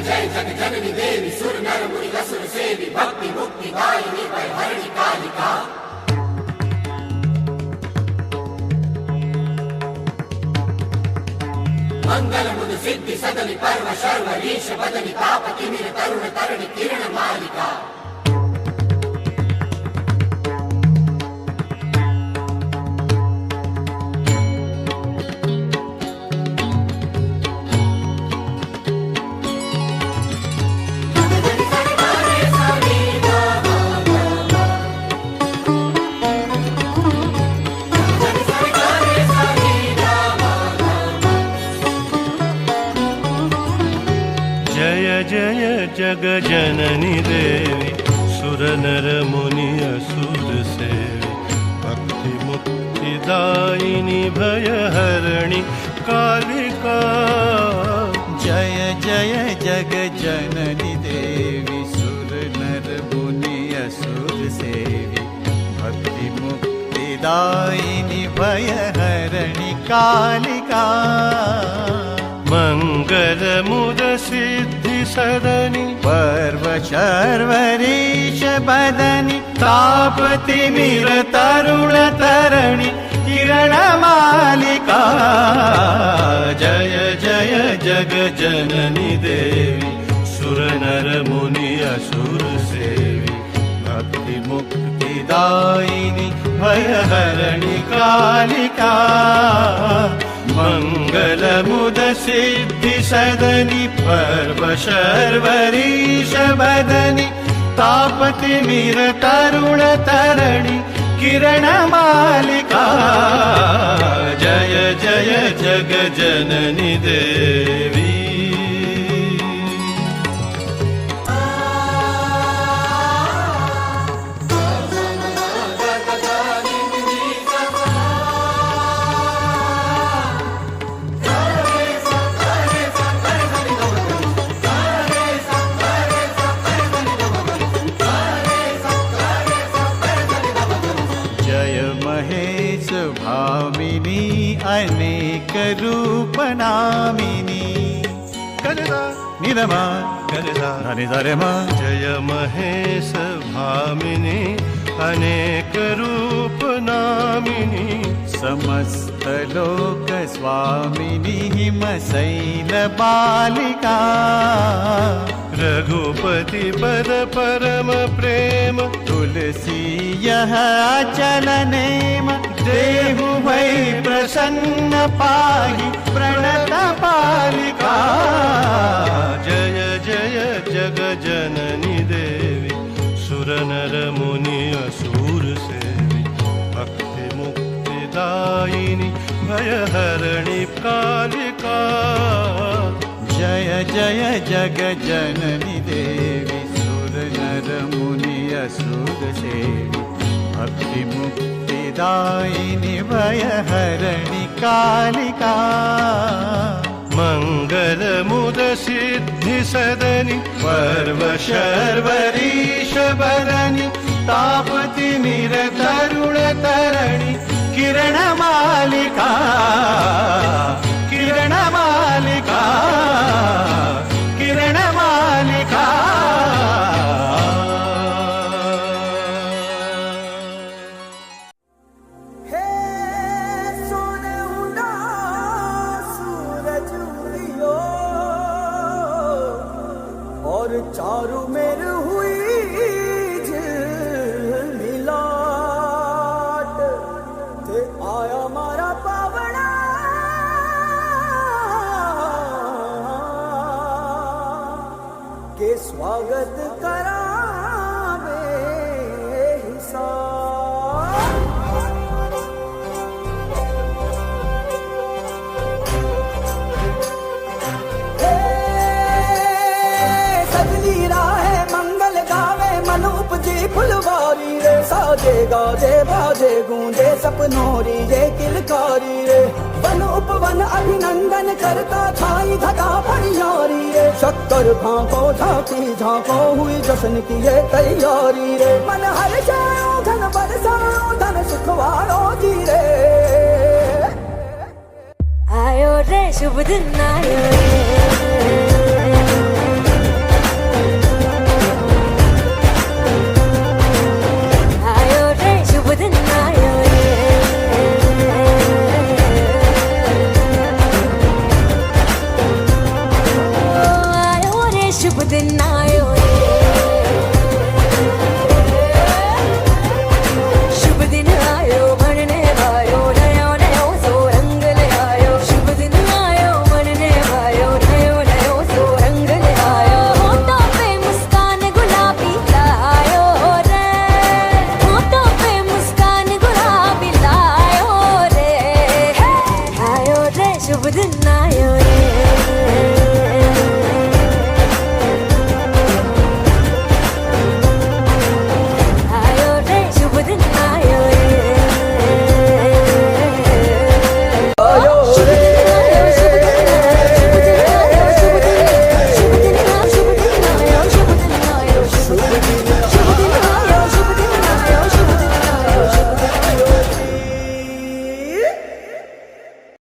जय जग जननी देवी सुर नर मुनि असुर सेवी भक्ति मुक्ति दायिनी भय हरिणी कालिका। मंगल मुद सिद्धि सदनि पर्व शर्व रीश बदनि तापति मिर तरुण तरणि किरण मालिका। जय जग जननी देवी सुर नर मुनि असुर सेवी भक्ति मुक्ति दायिनी भय हरिणी कालिका। जय जय जग जननी देवी सुर नर मुनि असुर सेवी भक्ति मुक्ति दायिनी भय हरिणी कालिका। मंगल मुद सिद्धि सदनि पर्व शर्वरीश बदनि तापति मिर तरुण तरणि किरण मालिका। जय जय जग जननी देवी सुर नर मुनि असुर सेवी भक्ति मुक्ति दायिनी भय हरिणी कालिका। मंगल मुद सिद्धि सदनि पर्व शर्वरीश बदनि तापति मिर तरुण तरणि किरण मालिका। जय जय जग जननी देवी। महेश भामिनी अनेक रूप नामिनी गरदा निरमा गरदा निधरमा। जय महेश भामिनी अनेक रूप नामिनी समस्त लोक स्वामिनी हिमशैल बालिका। रघुपति पद परम प्रेम तुलसी यह अचल नेम देहु भई प्रसन्न पाहि प्रणत पालिका। जय जय जग जननी देवी सुर नर मुनि असुर सेवी भक्ति मुक्ति दायिनी भय हरिणी कालिका। जय जय जग जननी देवी सुर नर मुनि असुर सेवी भक्ति मुक्ति दायिनी भय हरिणी कालिका। मंगल मुद सिद्धि सदनि पर्व शर्वरीश बदनि तापति मिर तरुण तरणि किरण मालिका। किरण मालिका किरण मालिका। हे सोने उड़ा सूरज उड़ियो और चारू मेर हुई मिलाट ते आया मारा पावड़ा के स्वागत करावे हिसाब। सजनी राहे मंगल गावे मन उपजी फुलवारी रे साजे गाजे बाजे गूंजे सपनोरी रे किलकारी रे। वन उपवन अभिनंदन करता छाई धगा परियारी रे। शक्कर भांको झांकी झांको हुई जश्न की ये तैयारी रे। मन हर जाओ धन बरसाओ धन सुखवारो जी रे। आयो रे शुभ दिन आयो रे।